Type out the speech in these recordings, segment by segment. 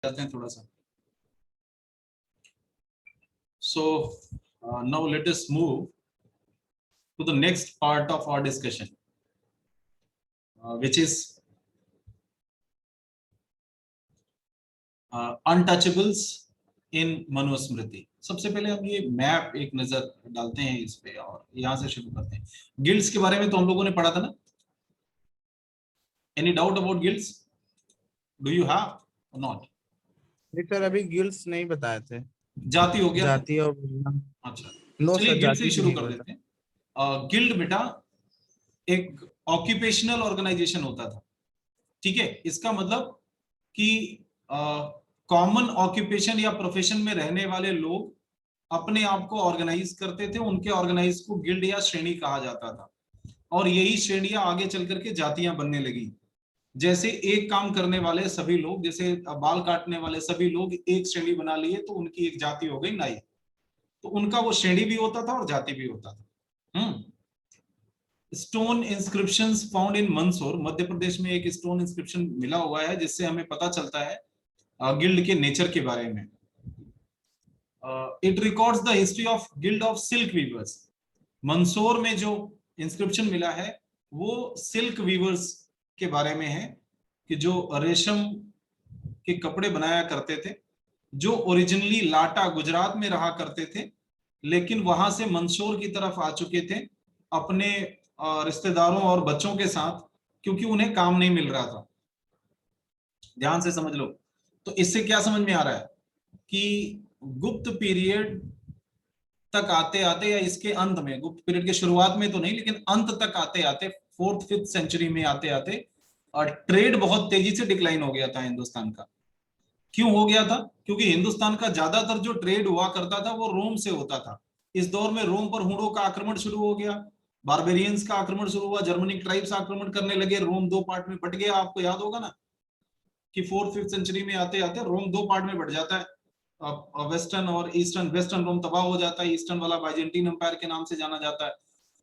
करते हैं थोड़ा सा। So now let us move to the next part of our discussion, which is untouchables in Manusmriti. सबसे पहले हम ये मैप एक नजर डालते हैं इस पे और यहाँ से शुरू करते हैं। गिल्ड्स के बारे में तो हम लोगों ने पढ़ा था ना? Any doubt about guilds? Do you have or not? Sir अभी गिल्ड्स नहीं बताए थे। जाति हो गया, जाति और अच्छा नो चलिए सर, गिल्ड से जाति शुरू नहीं कर बता। देते हैं। गिल्ड बेटा एक ऑक्यूपेशनल ऑर्गेनाइजेशन होता था, ठीक है। इसका मतलब कि कॉमन ऑक्यूपेशन या प्रोफेशन में रहने वाले लोग अपने आप को ऑर्गेनाइज करते थे, उनके ऑर्गेनाइज को गिल्ड या श्रेणी कहा जाता था। और यही श्रेणियां आगे चल करके जातियां बनने लगी। जैसे एक काम करने वाले सभी लोग, जैसे बाल काटने वाले सभी लोग एक श्रेणी बना लिए तो उनकी एक जाति हो गई नाई। तो उनका वो श्रेणी भी होता था और जाति भी होता था। Stone inscriptions found in Mandsaur, Madhya Pradesh में एक स्टोन इंस्क्रिप्शन मिला हुआ है जिससे हमें पता चलता है गिल्ड के नेचर के बारे में। It records the history of guild of silk weavers. Mandsaur में जो इंस्क्रिप्शन मिला है वो सिल्क वीवर्स के बारे में है कि जो रेशम के कपड़े बनाया करते थे, जो ओरिजिनली लाटा गुजरात में रहा करते थे, लेकिन वहां से मंदसौर की तरफ आ चुके थे अपने रिश्तेदारों और बच्चों के साथ, क्योंकि उन्हें काम नहीं मिल रहा था। ध्यान से समझ लो। तो इससे क्या समझ में आ रहा है कि गुप्त पीरियड तक आते आते या इसके अंत में, गुप्त पीरियड के शुरुआत में तो नहीं लेकिन अंत तक आते आते 4th-5th सेंचुरी में आते आते और ट्रेड बहुत तेजी से डिक्लाइन हो गया था हिंदुस्तान का। क्यों हो गया था? क्योंकि हिंदुस्तान का ज्यादातर जो ट्रेड हुआ करता था वो रोम से होता था। इस दौर में रोम पर हुणों का आक्रमण शुरू हो गया, बारबेरियंस का आक्रमण शुरू हुआ, जर्मनिक ट्राइब्स आक्रमण करने लगे, रोम 2 पार्ट में बट गया। आपको याद होगा ना कि 4th-5th सेंचुरी में आते आते रोम 2 पार्ट में बट जाता है, वेस्टर्न और ईस्टर्न। वेस्टर्न रोम तबाह हो जाता है, ईस्टर्न वाला बाइजेंटीन एम्पायर के नाम से जाना जाता है।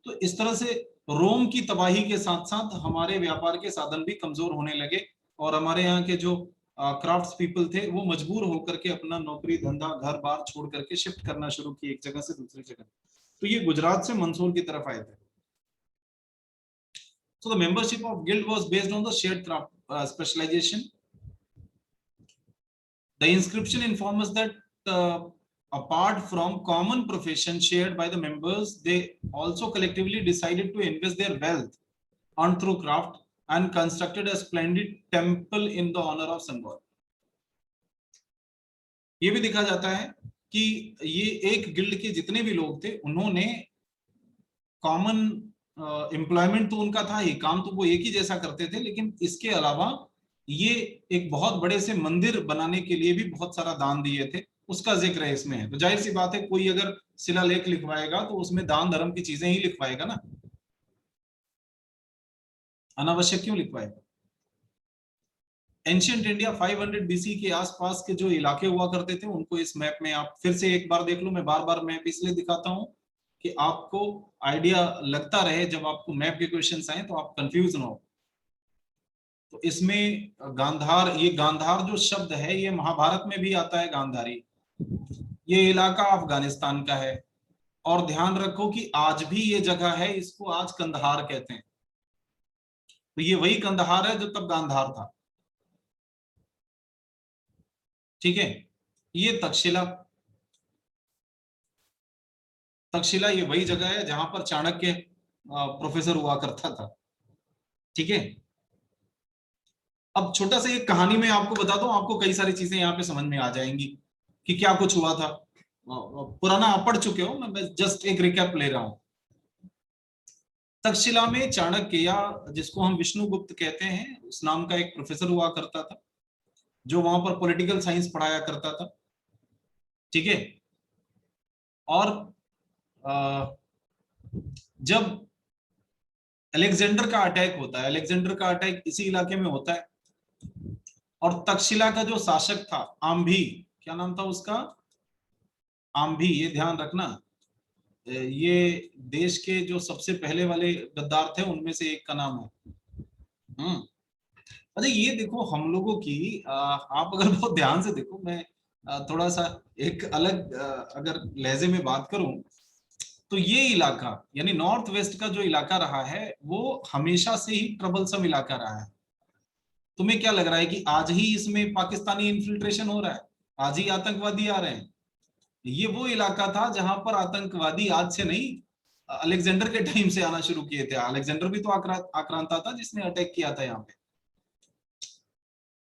तो इस तरह से रोम की तबाही के साथ साथ हमारे व्यापार के साधन भी कमजोर होने लगे और हमारे यहाँ के जो क्राफ्ट्स पीपल थे वो मजबूर होकर के अपना नौकरी धंधा घर बार छोड़ करके शिफ्ट करना शुरू किए एक जगह से दूसरी जगह। तो ये गुजरात से मंदसौर की तरफ आए थे। So the membership of guild was based on the shared craft specialization. The inscription informs us that apart from common profession shared by the members, they also collectively decided to invest their wealth earned through craft and constructed a splendid temple in the honor of sun god. ये भी देखा जाता है कि ये एक guild के जितने भी लोग थे उन्होंने कॉमन एम्प्लॉयमेंट तो उनका था ही, काम तो वो एक ही जैसा करते थे, लेकिन इसके अलावा ये एक बहुत बड़े से मंदिर बनाने के लिए भी बहुत सारा दान दिए थे, उसका जिक्र है इसमें है। तो जाहिर सी बात है कोई अगर शिलालेख लिखवाएगा तो उसमें दान धर्म की चीजें ही लिखवाएगा ना, अनावश्यक क्यों लिखवाएगा। एंशिएंट इंडिया 500 BC के आसपास के जो इलाके हुआ करते थे उनको इस मैप में आप फिर से एक बार देख लो। मैं बार बार मैप इसलिए दिखाता हूं कि आपको आइडिया लगता रहे, जब आपको मैप के क्वेश्चंस आए तो आप कंफ्यूज ना हो। तो इसमें गांधार, ये गांधार जो शब्द है ये महाभारत में भी आता है, गांधारी। ये इलाका अफगानिस्तान का है और ध्यान रखो कि आज भी ये जगह है, इसको आज कंदहार कहते हैं। तो ये वही कंदहार है जो तब गांधार था, ठीक है। ये तक्षशिला, तक्षशिला ये वही जगह है जहां पर चाणक्य प्रोफेसर हुआ करता था, ठीक है। अब छोटा सा एक कहानी में आपको बता दूं, आपको कई सारी चीजें यहाँ पे समझ में आ जाएंगी कि क्या कुछ हुआ था। पुराना आप पढ़ चुके हो, मैं जस्ट एक रिकैप ले रहा हूं। तक्षशिला में चाणक्य या जिसको हम विष्णुगुप्त कहते हैं उस नाम का एक प्रोफेसर हुआ करता था जो वहां पर पॉलिटिकल साइंस पढ़ाया करता था, ठीक है। और जब अलेक्जेंडर का अटैक होता है, अलेक्जेंडर का अटैक इसी इलाके में होता है और तक्षशिला का जो शासक था आम्भी, क्या नाम था उसका, आम्भी, ये ध्यान रखना, ये देश के जो सबसे पहले वाले गद्दार थे उनमें से एक का नाम है। अच्छा ये देखो हम लोगों की आप अगर बहुत ध्यान से देखो, मैं थोड़ा सा एक अलग अगर लहजे में बात करूं, तो ये इलाका यानी नॉर्थ वेस्ट का जो इलाका रहा है वो हमेशा से ही ट्रबलसम इलाका रहा है। तुम्हें क्या लग रहा है कि आज ही इसमें पाकिस्तानी इन्फिल्ट्रेशन हो रहा है, आज ही आतंकवादी आ रहे हैं? ये वो इलाका था जहां पर आतंकवादी आज से नहीं, अलेक्जेंडर के टाइम से आना शुरू किए थे। अलेक्जेंडर भी तो आक्रांता था जिसने अटैक किया था यहाँ पे।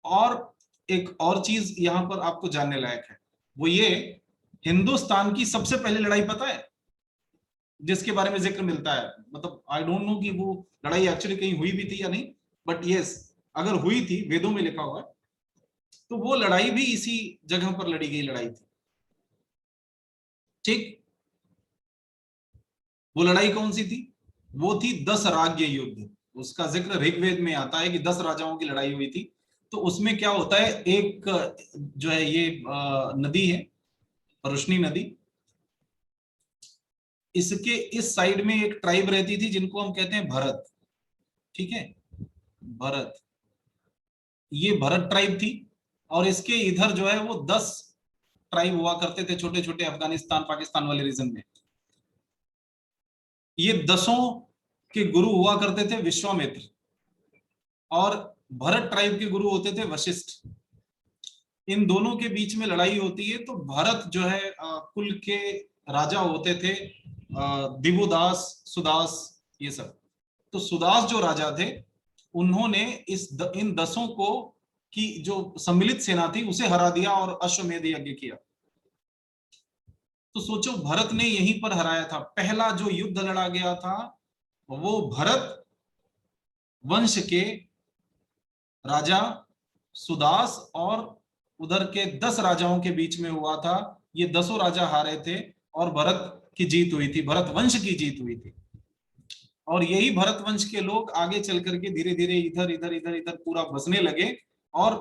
और एक और चीज यहाँ पर आपको जानने लायक है, वो ये, हिंदुस्तान की सबसे पहली लड़ाई पता है जिसके बारे में जिक्र मिलता है? मतलब आई डोंट नो कि वो लड़ाई एक्चुअली कहीं हुई भी थी या नहीं, बट यस, अगर हुई थी, वेदों में लिखा हुआ है, तो वो लड़ाई भी इसी जगह पर लड़ी गई लड़ाई थी। ठीक, वो लड़ाई कौन सी थी? वो थी 10 राज्य युद्ध। उसका जिक्र ऋग्वेद में आता है कि 10 राजाओं की लड़ाई हुई थी। तो उसमें क्या होता है, एक जो है ये नदी है, रुष्णी नदी, इसके इस साइड में एक ट्राइब रहती थी जिनको हम कहते हैं भरत। ठीक है, भरत, ये भरत ट्राइब थी। और इसके इधर जो है वो 10 ट्राइब हुआ करते थे, छोटे छोटे, अफगानिस्तान पाकिस्तान वाले रीजन में। ये 10 के गुरु हुआ करते थे विश्वामित्र, और भरत ट्राइब के गुरु होते थे वशिष्ठ। इन दोनों के बीच में लड़ाई होती है, तो भरत जो है कुल के राजा होते थे, दिवोदास, सुदास, ये सब। तो सुदास जो राजा थे, उन्होंने इन 10 को की जो सम्मिलित सेना थी उसे हरा दिया और अश्वमेध यज्ञ किया। तो सोचो, भरत ने यहीं पर हराया था। पहला जो युद्ध लड़ा गया था वो भरत वंश के राजा सुदास और उधर के 10 राजाओं के बीच में हुआ था। ये 10 राजा हारे थे और भरत की जीत हुई थी, भरत वंश की जीत हुई थी। और यही भरत वंश के लोग आगे चल करके धीरे धीरे इधर इधर इधर इधर पूरा बसने लगे, और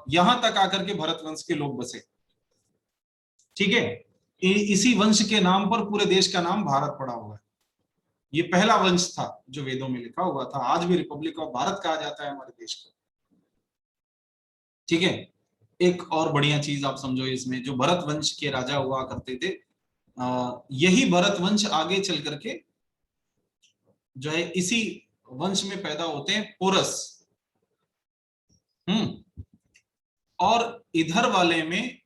यहां तक आकर के भरत वंश के लोग बसे। ठीक है, इसी वंश के नाम पर पूरे देश का नाम भारत पड़ा हुआ है। ये पहला वंश था जो वेदों में लिखा हुआ था। आज भी रिपब्लिक ऑफ भारत कहा जाता है हमारे देश को। ठीक है, एक और बढ़िया चीज आप समझो इसमें, जो भरत वंश के राजा हुआ करते थे, यही भरत वंश आगे चल करके जो है इसी वंश में पैदा होते हैं पोरस। और इधर वाले में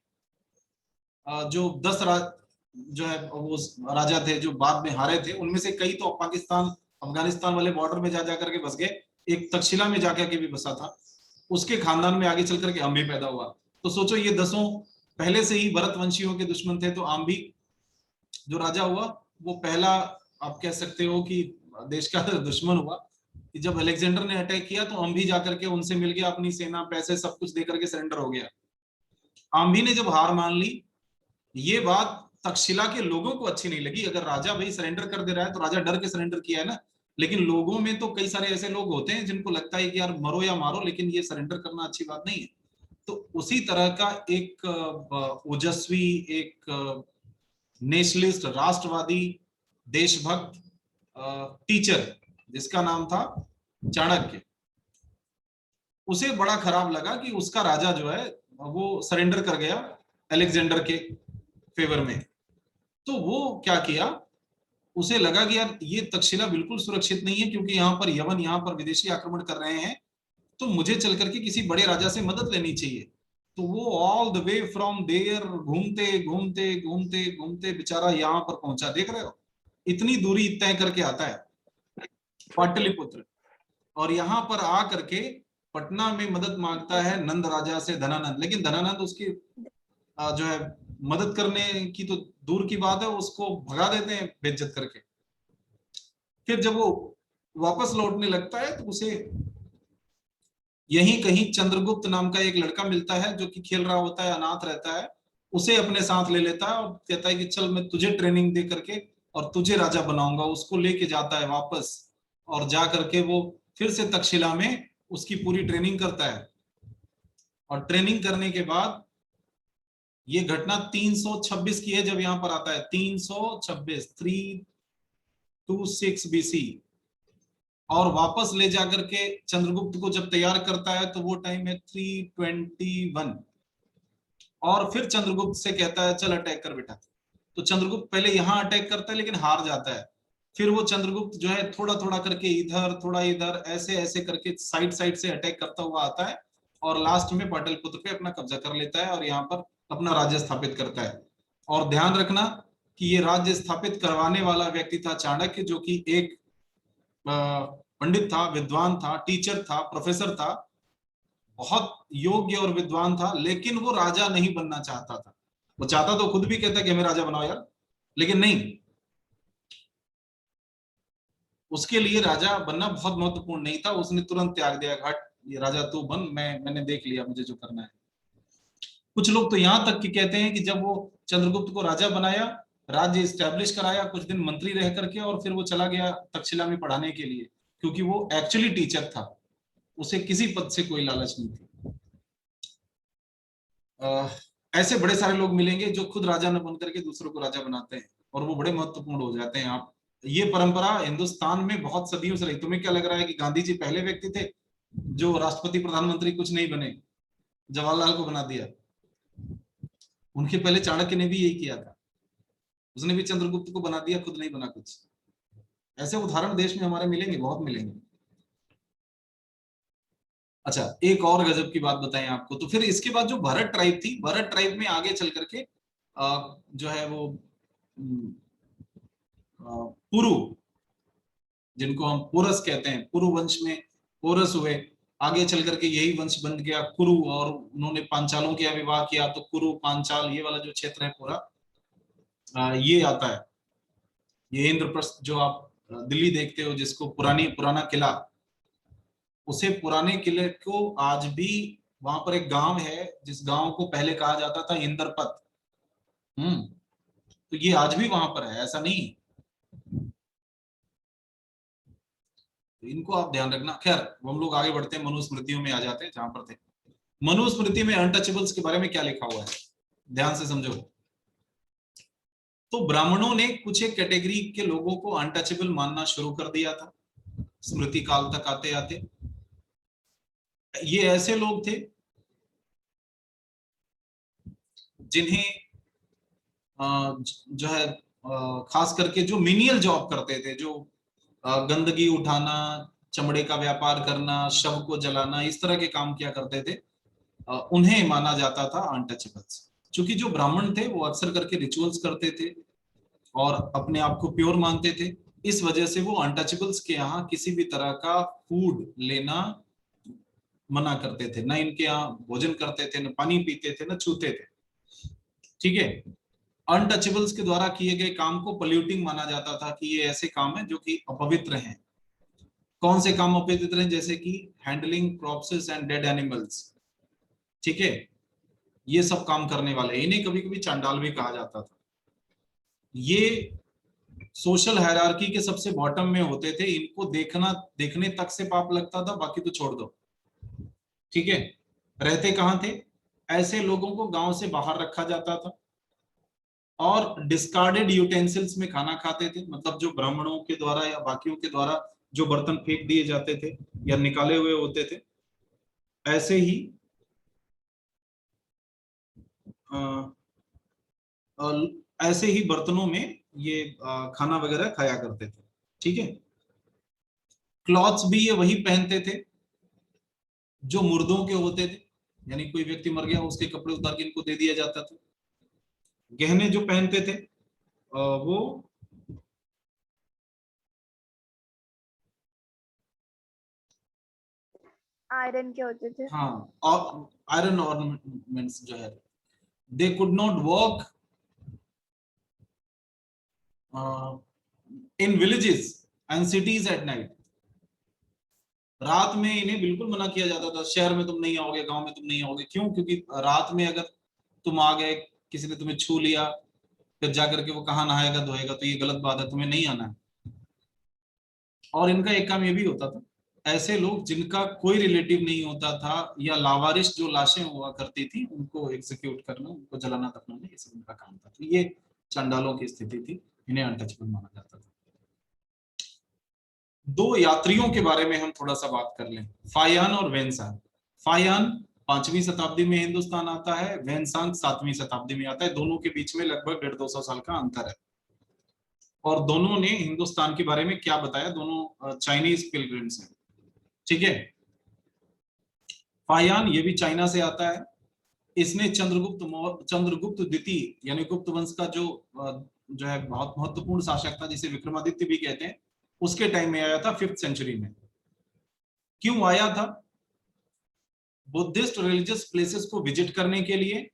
जो 10 जो है वो राजा थे जो बाद में हारे थे, उनमें से कई तो पाकिस्तान अफगानिस्तान वाले बॉर्डर में जा जाकर के बस गए। एक तक्षशिला में जाकर के भी बसा था, उसके खानदान में आगे चल करके आम्भी पैदा हुआ। तो सोचो, ये 10 पहले से ही भरत वंशियों के दुश्मन थे, तो आम्भी जो राजा हुआ वो पहला, आप कह सकते हो कि देश का दुश्मन हुआ। कि जब अलेक्जेंडर ने अटैक किया तो आम्भी जाकर के उनसे मिल गया, अपनी सेना पैसे सब कुछ देकर के सरेंडर हो गया। आम्भी ने जब हार मान ली, ये बात तक्षशिला के लोगों को अच्छी नहीं लगी। अगर राजा भाई सरेंडर कर दे रहा है तो राजा डर के सरेंडर किया है ना। लेकिन लोगों में तो कई सारे ऐसे लोग होते हैं जिनको लगता है कि यार मरो या मारो, लेकिन ये सरेंडर करना अच्छी बात नहीं है। तो उसी तरह का एक ओजस्वी, एक नेशनलिस्ट, राष्ट्रवादी, देशभक्त टीचर जिसका नाम था चाणक्य, उसे बड़ा खराब लगा कि उसका राजा जो है वो सरेंडर कर गया अलेक्जेंडर के फेवर में। तो वो क्या किया, उसे लगा कि यार ये तक्षशिला बिल्कुल सुरक्षित नहीं है, क्योंकि यहाँ पर यवन, यहाँ पर विदेशी आक्रमण कर रहे हैं, तो मुझे चल करके किसी बड़े राजा से मदद लेनी चाहिए। तो वो all the way from there घूमते घूमते घूमते घूमते बेचारा यहाँ पर पहुंचा। देख रहे हो, इतनी दूरी तय करके आता है पाटलिपुत्र, और यहाँ पर आ करके पटना में मदद मांगता है नंद राजा से, धनानंद। लेकिन धनानंद उसकी जो है मदद करने की तो दूर की बात है, उसको भगा देते हैं बेइज्जत करके। फिर जब वो वापस लौटने लगता है तो उसे यहीं कहीं चंद्रगुप्त नाम का एक लड़का मिलता है जो कि खेल रहा होता है, अनाथ रहता है। उसे अपने साथ ले लेता है और कहता है कि चल मैं तुझे ट्रेनिंग दे करके और तुझे राजा बनाऊंगा। उसको लेके जाता है वापस, और जा करके वो फिर से तक्षशिला में उसकी पूरी ट्रेनिंग करता है। और ट्रेनिंग करने के बाद ये घटना 326 की है जब यहां पर आता है, 326, 326 BC। और वापस ले जाकर के चंद्रगुप्त को जब तैयार करता है तो वो टाइम है 321, और फिर चंद्रगुप्त से कहता है चल अटैक कर बेटा। तो चंद्रगुप्त पहले यहाँ अटैक करता है लेकिन हार जाता है। फिर वो चंद्रगुप्त जो है थोड़ा थोड़ा करके इधर थोड़ा इधर ऐसे ऐसे करके साइड साइड से अटैक करता हुआ आता है, और लास्ट में पाटलिपुत्र पे अपना कब्जा कर लेता है और यहाँ पर अपना राज्य स्थापित करता है। और ध्यान रखना कि ये राज्य स्थापित करवाने वाला व्यक्ति था चाणक्य, जो कि एक पंडित था, विद्वान था, टीचर था, प्रोफेसर था, बहुत योग्य और विद्वान था, लेकिन वो राजा नहीं बनना चाहता था। वो चाहता तो खुद भी कहता कि हमें राजा बनाओ यार, लेकिन नहीं, उसके लिए राजा बनना बहुत महत्वपूर्ण नहीं था। उसने तुरंत त्याग दिया, घाट ये राजा तू बन, मैंने देख लिया मुझे जो करना है। कुछ लोग तो यहां तक कि कहते हैं कि जब वो चंद्रगुप्त को राजा बनाया, राज्य स्टैब्लिश कराया, कुछ दिन मंत्री रह करके, और फिर वो चला गया तक्षशिला में पढ़ाने के लिए, क्योंकि वो एक्चुअली टीचर था, उसे किसी पद से कोई लालच नहीं थी। ऐसे बड़े सारे लोग मिलेंगे जो खुद राजा न बन करके दूसरों को राजा बनाते हैं, और वो बड़े महत्वपूर्ण हो जाते हैं। आप ये परंपरा हिंदुस्तान में बहुत सदियों से रही। तुम्हें क्या लग रहा है कि गांधी जी पहले व्यक्ति थे जो राष्ट्रपति प्रधानमंत्री कुछ नहीं बने, जवाहरलाल को बना दिया? उनके पहले चाणक्य ने भी यही किया था, उसने भी चंद्रगुप्त को बना दिया, खुद नहीं बना कुछ। ऐसे उदाहरण देश में हमारे मिलेंगे, बहुत मिलेंगे। अच्छा, एक और गजब की बात बताएं आपको, तो फिर इसके बाद जो भरत ट्राइब थी, भरत ट्राइब में आगे चल करके जो है वो पुरु, जिनको हम पुरस कहते हैं, पुरु वंश में पुरस हुए। आगे चल करके यही वंश बन गया कुरु, और उन्होंने पांचालों के विवाह किया, तो कुरु पांचाल ये वाला जो क्षेत्र है पूरा ये आता है। ये इंद्रप्रस्थ जो आप दिल्ली देखते हो, जिसको पुराना किला, उसे पुराने किले को आज भी, वहां पर एक गांव है जिस गांव को पहले कहा जाता था इंद्रपत। तो ये आज भी वहां पर है, ऐसा नहीं। तो इनको आप ध्यान रखना। खैर हम लोग आगे बढ़ते हैं, मनुस्मृतियों में आ जाते हैं जहां पर थे। मनुस्मृति में अनटचेबल्स के बारे में क्या लिखा हुआ है, ध्यान से समझो। तो ब्राह्मणों ने कुछ एक कैटेगरी के लोगों को अनटचेबल मानना शुरू कर दिया था स्मृति काल तक आते आते। ये ऐसे लोग थे जिन्हें जो है खास करके जो मिनियल जॉब करते थे, जो गंदगी उठाना, चमड़े का व्यापार करना, शव को जलाना, इस तरह के काम किया करते थे, उन्हें माना जाता था अनटचेबल्स। क्योंकि जो ब्राह्मण थे वो अक्सर करके रिचुअल्स करते थे और अपने आप को प्योर मानते थे, इस वजह से वो अनटचेबल्स के यहाँ किसी भी तरह का फूड लेना मना करते थे। ना इनके यहाँ भोजन करते थे, न पानी पीते थे, न छूते थे। ठीक है। अनटचेबल्स के द्वारा किए गए काम को पोल्यूटिंग माना जाता था, कि ये ऐसे काम है जो कि अपवित्र हैं। कौन से काम अपवित्र हैं? जैसे कि हैंडलिंग क्रॉप्सेस एंड डेड एनिमल्स। ठीक है, ये सब काम करने वाले, इन्हें कभी कभी चांडाल भी कहा जाता था। ये सोशल हायरार्की के सबसे बॉटम में होते थे, इनको देखने तक से पाप लगता था, बाकी तो छोड़ दो। ठीक है। रहते कहां थे? ऐसे लोगों को गांव से बाहर रखा जाता था, और डिस्कार्डेड यूटेंसिल्स में खाना खाते थे। मतलब जो ब्राह्मणों के द्वारा या बाकियों के द्वारा जो बर्तन फेंक दिए जाते थे या निकाले हुए होते थे, ऐसे ही आ, ऐसे ही बर्तनों में ये खाना वगैरह खाया करते थे। ठीक है। क्लॉथ्स भी ये वही पहनते थे जो मुर्दों के होते थे, यानी कोई व्यक्ति मर गया, उसके कपड़े उतार के इनको दे दिया जाता था। गहने जो पहनते थे वो आयरन के होते थे। हाँ, और आयरन ऑर्नामेंट्स जो है, they could not walk in villages and cities at night. रात में इन्हें बिल्कुल मना किया जाता था, शहर में तुम नहीं आओगे, गांव में तुम नहीं आओगे। क्यों? क्योंकि रात में अगर तुम आ गए, किसी ने तुम्हें छू लिया, फिर जाकर के वो कहाँ नहाएगा धोएगा, तो ये गलत बात है, तुम्हें नहीं आना है। और इनका एक काम ये भी होता था, ऐसे लोग जिनका कोई रिलेटिव नहीं होता था, या लावारिस जो लाशें हुआ करती थी, उनको एग्जीक्यूट करना, उनको जलाना दफनाना, ये सब उनका काम था। तो ये चांडालों की स्थिति थी, इन्हें अनटचेबल माना जाता था। दो यात्रियों के बारे में हम थोड़ा सा बात कर लें, फायान और वेनसांग। फायान 5वीं शताब्दी में हिंदुस्तान आता है, वेनसांग 7वीं शताब्दी में आता है। दोनों के बीच में लगभग 150-200 साल का अंतर है। और दोनों ने हिंदुस्तान के बारे में क्या बताया, दोनों चाइनीज पिलग्रिम्स हैं। ठीक है, फायान ये भी चाइना से आता है। इसने चंद्रगुप्त द्वितीय यानी गुप्त वंश का जो है बहुत महत्वपूर्ण शासक था, जिसे विक्रमादित्य भी कहते हैं, उसके टाइम में आया था 5th सेंचुरी में। क्यों आया था? बुद्धिस्ट रिलीजियस प्लेसेस को विजिट करने के लिए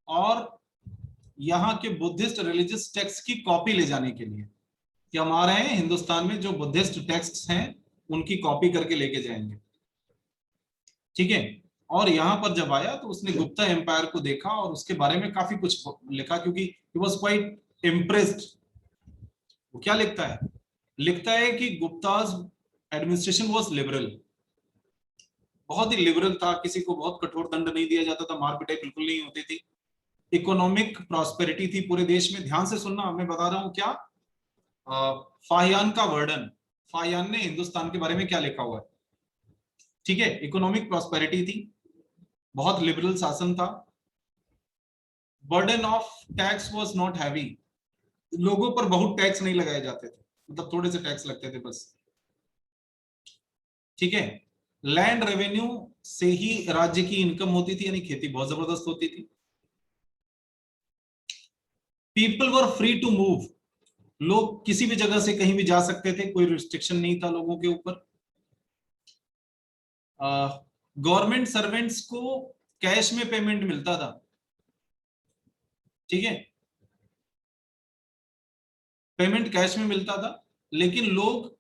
और यहाँ के बुद्धिस्ट रिलीजियस टेक्स्ट की कॉपी ले जाने के लिए, कि हम आ रहे हैं हिंदुस्तान में जो बुद्धिस्ट टेक्स्ट हैं उनकी कॉपी करके लेके जाएंगे। ठीक है, और यहाँ पर जब आया तो उसने गुप्ता एम्पायर को देखा और उसके बारे में काफी कुछ लिखा, क्योंकि ही वाज क्वाइट इम्प्रेस्ड। वो क्या लिखता है कि गुप्ताज एडमिनिस्ट्रेशन वाज लिबरल, बहुत ही लिबरल था, किसी को बहुत कठोर दंड नहीं दिया जाता था, मार पिटाई बिल्कुल नहीं होती थी। इकोनॉमिक प्रॉस्पेरिटी थी पूरे देश में। ध्यान से सुनना, मैं बता रहा हूं क्या, फाहियान का वर्णन, फाहियान ने हिंदुस्तान के बारे में क्या लिखा हुआ है। ठीक है, इकोनॉमिक प्रॉस्पेरिटी थी, बहुत लिबरल शासन था। Burden of tax was not heavy, लोगों पर बहुत टैक्स नहीं लगाए जाते थे, मतलब थोड़े से टैक्स लगते थे बस। ठीक है, लैंड रेवेन्यू से ही राज्य की इनकम होती थी, यानी खेती बहुत जबरदस्त होती थी। People were free to move, लोग किसी भी जगह से कहीं भी जा सकते थे, कोई रिस्ट्रिक्शन नहीं था लोगों के ऊपर। गवर्नमेंट सर्वेंट्स को कैश में पेमेंट मिलता था। ठीक है, पेमेंट कैश में मिलता था, लेकिन लोग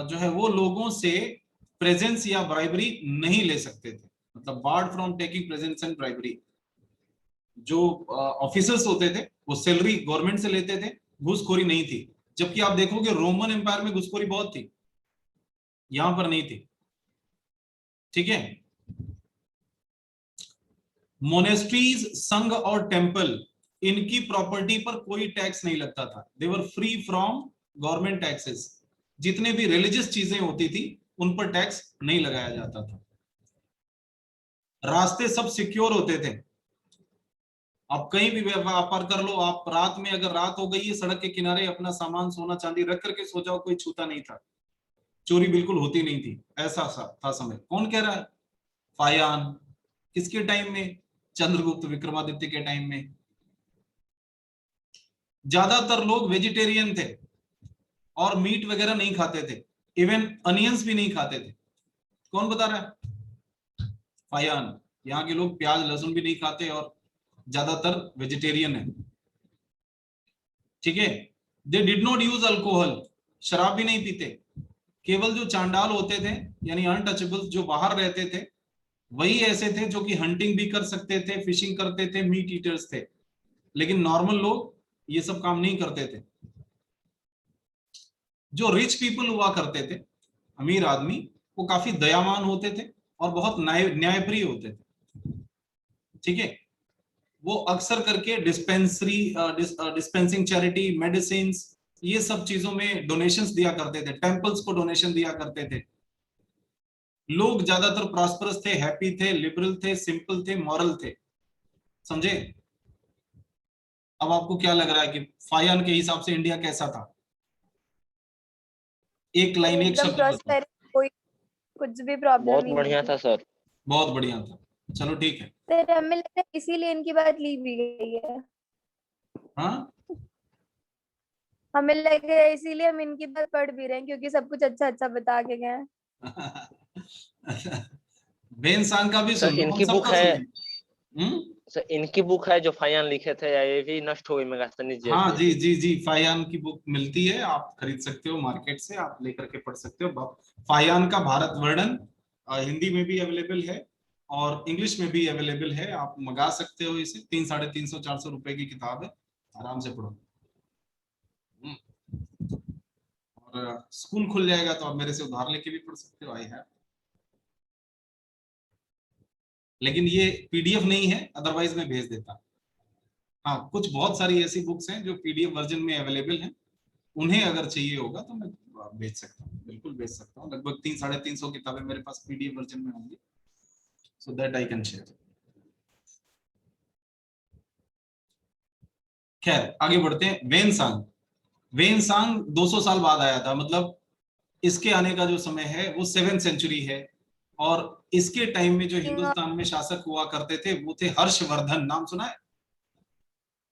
जो है वो लोगों से प्रेजेंस या ब्राइबरी नहीं ले सकते थे, मतलब board from taking presence and bribery. जो ऑफिसर्स होते थे वो सैलरी गवर्नमेंट से लेते थे, घूसखोरी नहीं थी। जबकि आप देखोगे रोमन एम्पायर में घूसखोरी बहुत थी, यहां पर नहीं थी। ठीक है, मोनेस्ट्रीज, संघ और टेम्पल, इनकी प्रॉपर्टी पर कोई टैक्स नहीं लगता था। They were free from government taxes. जितने भी रिलीजियस चीजें होती थी उन पर टैक्स नहीं लगाया जाता था। रास्ते सब सिक्योर होते थे, आप कहीं भी व्यापार कर लो, आप रात में अगर रात हो गई है सड़क के किनारे अपना सामान सोना चांदी रख करके सो जाओ, कोई छूता नहीं था, चोरी बिल्कुल होती नहीं थी। ऐसा था समय। कौन कह रहा है? फायान। किसके टाइम में? चंद्रगुप्त विक्रमादित्य के टाइम में। ज्यादातर लोग वेजिटेरियन थे और मीट वगैरह नहीं खाते थे, इवन अनियंस भी नहीं खाते थे। कौन बता रहा है? फायान। यहाँ के लोग प्याज लहसुन भी नहीं खाते और ज्यादातर वेजिटेरियन है। ठीक है, they did not use alcohol, शराब भी नहीं पीते। केवल जो चांडाल होते थे यानी अनटचेबल्स, जो बाहर रहते थे, वही ऐसे थे जो कि हंटिंग भी कर सकते थे, फिशिंग करते थे, मीट ईटर्स थे। लेकिन नॉर्मल लोग ये सब काम नहीं करते थे। जो रिच पीपल हुआ करते थे, अमीर आदमी, वो काफी दयावान होते थे और बहुत न्यायप्रिय होते थे। ठीक है, वो अक्सर करके डिस्पेंसिंग चैरिटी, मेडिसिन, ये सब चीजों में डोनेशंस दिया करते थे, टेंपल्स को डोनेशन दिया करते थे। लोग ज्यादातर प्रॉस्परस थे, हैप्पी थे, लिबरल थे, सिंपल थे, मॉरल थे। समझे? अब आपको क्या लग रहा है कि फायान के हिसाब से इंडिया कैसा था? एक लाइन, एक एकदम शब्द बताओ। प्रॉस्पेरिटी, कोई कुछ भी प्रॉब्लम बहुत ही नहीं बढ़िया थी। था सर। बहुत बढ़िया था। चलो ठीक है। फिर हमें लगता है इसीलिए इनकी बात ली भी गई है। हाँ हमें लगे इसीलिए हम इनकी बात पढ़ भी रहे हैं, क्योंकि सब कुछ अच्छा अच्छा बता के गए। बेन सांग का भी सर सुन लो, हम इनकी बुक सबका है, सुनेंगे। सर इनकी बुक है जो फायान लिखे थे, या ये भी नष्ट हो गई मेगास्थनीज जेल हाँ में? जी जी जी, फायान की बुक मिलती है, आप खरीद सकते हो मार्केट से, आप लेकर के पढ़ सकते हो। फायान का भारत वर्णन हिंदी में भी अवेलेबल है और इंग्लिश में भी अवेलेबल है, आप मंगा सकते हो इसे। 300-350-400 रुपए की किताब है, आराम से पढ़ो। और स्कूल खुल जाएगा तो आप मेरे से उधार लेके भी पढ़ सकते हो, आई है। लेकिन ये पीडीएफ नहीं है, अदरवाइज मैं भेज देता। हाँ, कुछ बहुत सारी ऐसी बुक्स हैं जो पीडीएफ वर्जन में अवेलेबल हैं, उन्हें अगर चाहिए होगा तो मैं आप भेज सकता हूँ, बिल्कुल भेज सकता हूँ। लगभग 300-350 किताबें मेरे पास पीडीएफ वर्जन में होंगी, so that I can share. खैर आगे बढ़ते हैं। वेनसांग 200 साल बाद आया था, मतलब इसके आने का जो समय है वो 7th सेंचुरी है। और इसके टाइम में जो हिंदुस्तान में शासक हुआ करते थे वो थे हर्षवर्धन। नाम सुना है?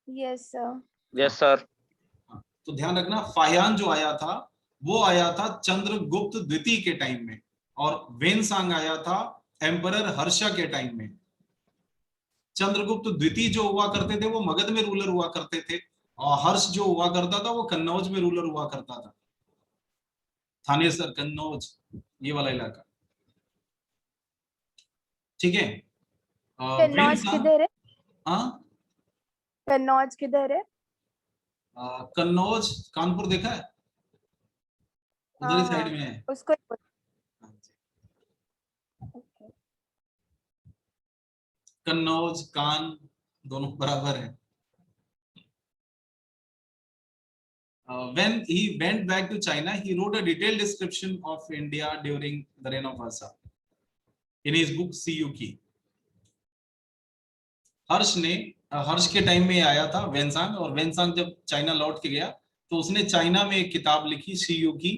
Yes sir. Yes sir. तो ध्यान रखना, फाहियान जो आया था वो आया था चंद्रगुप्त द्वितीय के टाइम में, और वेनसांग आया था एम्परर हर्षा के टाइम में। चंद्रगुप्त द्वितीय जो हुआ करते थे वो मगध में रूलर हुआ करते थे, और हर्ष जो हुआ करता था वो कन्नौज में रूलर हुआ करता था। थानेसर, कन्नौज, ये वाला इलाका, ठीक है। कन्नौज किधर है? हाँ, कन्नौज किधर है? कन्नौज कानपुर देखा है, उधर ही हाँ साइड हाँ, में है। उसको ही हाँ जी। बोल- कन्नौज कान दोनों बराबर है। When he went back to China, he wrote a detailed description of India during the reign of Harsha in his book Si-Yu-Ki. हर्ष के टाइम में आया था वेनसांग, और वेनसांग जब चाइना लौट के गया तो उसने चाइना में एक किताब लिखी सीयूकी,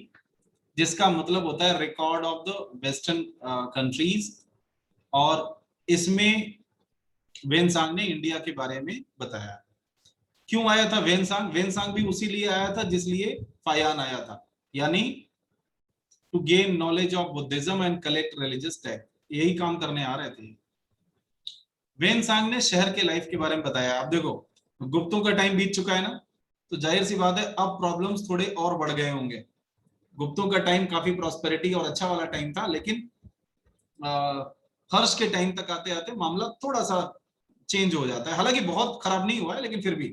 जिसका मतलब होता है record of the western countries. और इसमें वेनसांग ने इंडिया के बारे में बताया। क्यों आया था वेनसांग? वेनसांग भी उसी लिए आया था जिस लिए फाहियान आया था, यानी to gain knowledge of Buddhism and collect religious text, यही काम करने आ रहे थे। वेनसांग ने शहर के लाइफ के बारे में बताया। अब देखो, गुप्तों का टाइम बीत चुका है ना, तो जाहिर सी बात है अब प्रॉब्लम्स थोड़े और बढ़ गए होंगे। गुप्तों का टाइम काफी प्रॉस्पेरिटी और अच्छा वाला टाइम था, लेकिन हर्ष के टाइम तक आते आते मामला थोड़ा सा चेंज हो जाता है। हालांकि बहुत खराब नहीं हुआ है, लेकिन फिर भी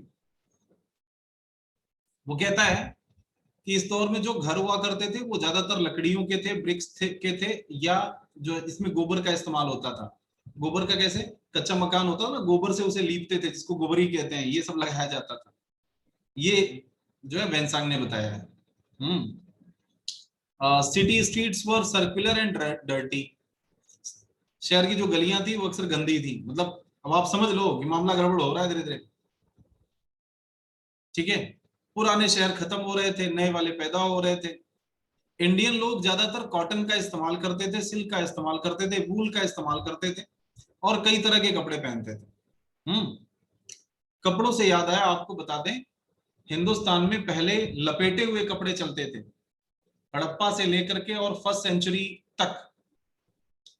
वो कहता है कि इस दौर में जो घर हुआ करते थे वो ज्यादातर लकड़ियों के थे, ब्रिक्स के थे, या जो इसमें गोबर का इस्तेमाल होता था। गोबर का कैसे? कच्चा मकान होता था ना, गोबर से उसे लीपते थे, जिसको गोबरी कहते हैं, ये सब लगाया जाता था। ये जो है वेनसांग ने बताया है। City streets were circular and dirty. शहर की जो गलियां थी वो अक्सर गंदी थी। मतलब अब आप समझ लो कि मामला गड़बड़ हो रहा है धीरे धीरे, ठीक है। पुराने शहर खत्म हो रहे थे, नए वाले पैदा हो रहे थे। इंडियन लोग ज्यादातर कॉटन का इस्तेमाल करते थे, सिल्क का इस्तेमाल करते थे, वूल का इस्तेमाल करते थे, और कई तरह के कपड़े पहनते थे। कपड़ों से याद आया, आपको बता दें, हिंदुस्तान में पहले लपेटे हुए कपड़े चलते थे। हड़प्पा से लेकर के और 1st सेंचुरी तक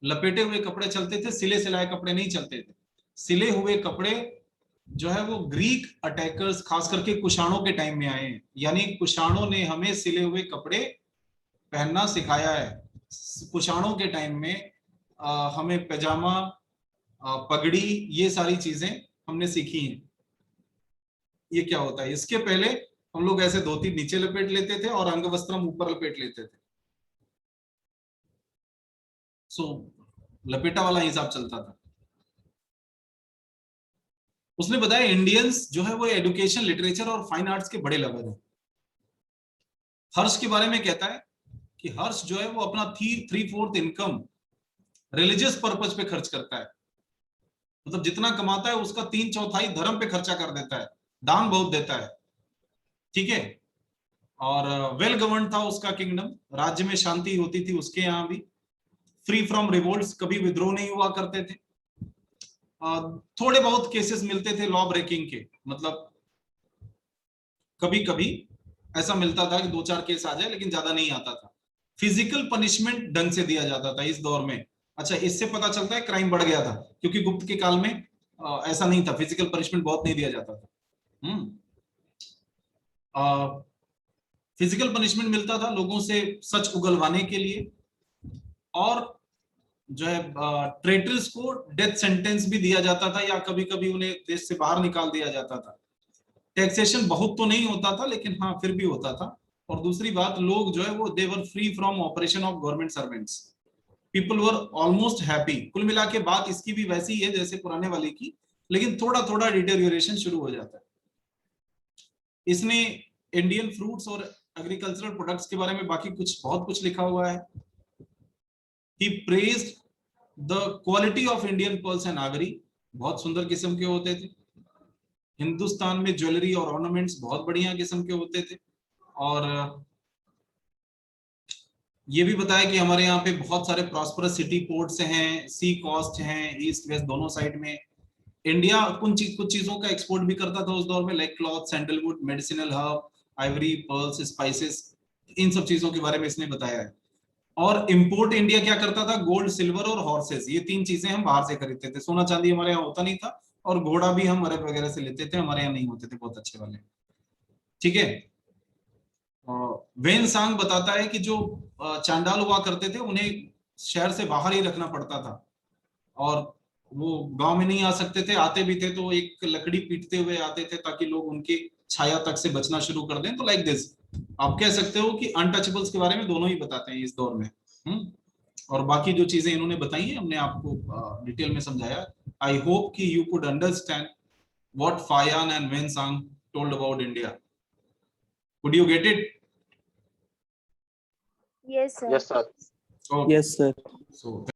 लपेटे हुए कपड़े चलते थे, सिले सिलाए कपड़े नहीं चलते थे। सिले हुए कपड़े जो है वो ग्रीक अटैकर्स, खास करके कुषाणों के टाइम में आए हैं। यानी कुषाणों ने हमें सिले हुए कपड़े पहनना सिखाया है। कुषाणों के टाइम में हमें पैजामा, पगड़ी, ये सारी चीजें हमने सीखी हैं। ये क्या होता है? इसके पहले हम लोग ऐसे धोती नीचे लपेट लेते थे और अंगवस्त्रम ऊपर लपेट लेते थे। सो लपेटा वाला हिसाब चलता था। उसने बताया इंडियंस जो है वो एजुकेशन, लिटरेचर और फाइन आर्ट्स के बड़े लवर हैं। हर्ष के बारे में कहता है कि हर्ष जो है वो अपना 3/4 इनकम रिलीजियस पर्पज पे खर्च करता है। मतलब जितना कमाता है उसका 3/4 धर्म पे खर्चा कर देता है, दान बहुत देता है, ठीक है। और वेल गवर्न था उसका किंगडम, राज्य में शांति होती थी उसके यहाँ भी। फ्री फ्रॉम रिवोल्ट्स, कभी विद्रोह नहीं हुआ करते थे। थोड़े बहुत केसेस मिलते थे लॉ ब्रेकिंग के, मतलब कभी कभी ऐसा मिलता था कि 2-4 केस आ जाए, लेकिन ज्यादा नहीं आता था। फिजिकल पनिशमेंट ढंग से दिया जाता था इस दौर में। अच्छा, इससे पता चलता है क्राइम बढ़ गया था, क्योंकि गुप्त के काल में ऐसा नहीं था, फिजिकल पनिशमेंट बहुत नहीं दिया जाता था। फिजिकल पनिशमेंट मिलता था लोगों से सच उगलवाने के लिए, और जो है ट्रेटर्स को डेथ सेंटेंस भी दिया जाता था, या कभी कभी उन्हें देश से बाहर निकाल दिया जाता था। टैक्सेशन बहुत तो नहीं होता था, लेकिन हाँ फिर भी होता था। और दूसरी बात, लोग जो है वो they were free from operation of government servants, people were almost happy. कुल मिला के बात इसकी भी वैसी ही है जैसे पुराने वाले की, लेकिन थोड़ा थोड़ा डिटेरियोरेशन शुरू हो जाता है। इसने इंडियन फ्रूट्स और एग्रीकल्चरल प्रोडक्ट्स के बारे में बाकी कुछ बहुत कुछ लिखा हुआ है। He praised the quality of Indian pearls and ivory, बहुत सुंदर किस्म के होते थे। हिंदुस्तान में ज्वेलरी और ऑर्नामेंट्स बहुत बढ़िया किस्म के होते थे। और ये भी बताया कि हमारे यहाँ पे बहुत सारे प्रॉस्परस सिटी पोर्ट्स हैं, सी कोस्ट हैं, ईस्ट वेस्ट दोनों साइड में। इंडिया कुछ चीजों का एक्सपोर्ट भी करता था उस दौर में, like cloth, sandalwood, medicinal herb, ivory, pearls, spices, इन सब चीजों के बारे में इसने बताया है। और इंपोर्ट इंडिया क्या करता था? गोल्ड, सिल्वर और हॉर्सेस, ये तीन चीजें हम बाहर से खरीदते थे। सोना चांदी हमारे यहाँ होता नहीं था, और घोड़ा भी हम अरब वगैरह से लेते थे, हमारे यहाँ नहीं होते थे बहुत अच्छे वाले। ठीक है। वेन सांग बताता है कि जो चांडाल हुआ करते थे उन्हें शहर से बाहर ही रखना पड़ता था, और वो गांव में नहीं आ सकते थे, आते भी थे तो एक लकड़ी पीटते हुए आते थे ताकि लोग उनकी छाया तक से बचना शुरू कर दें। तो लाइक दिस आप कह सकते हो कि अनटचेबल्स के बारे में दोनों ही बताते हैं इस दौर में। और बाकी जो चीजें इन्होंने बताई है हमने आपको डिटेल में समझाया। आई होप कि you could understand what फायान and Hiuen Tsang told about India. Could you get it? Yes, sir. Yes, sir. Okay. Yes, sir. So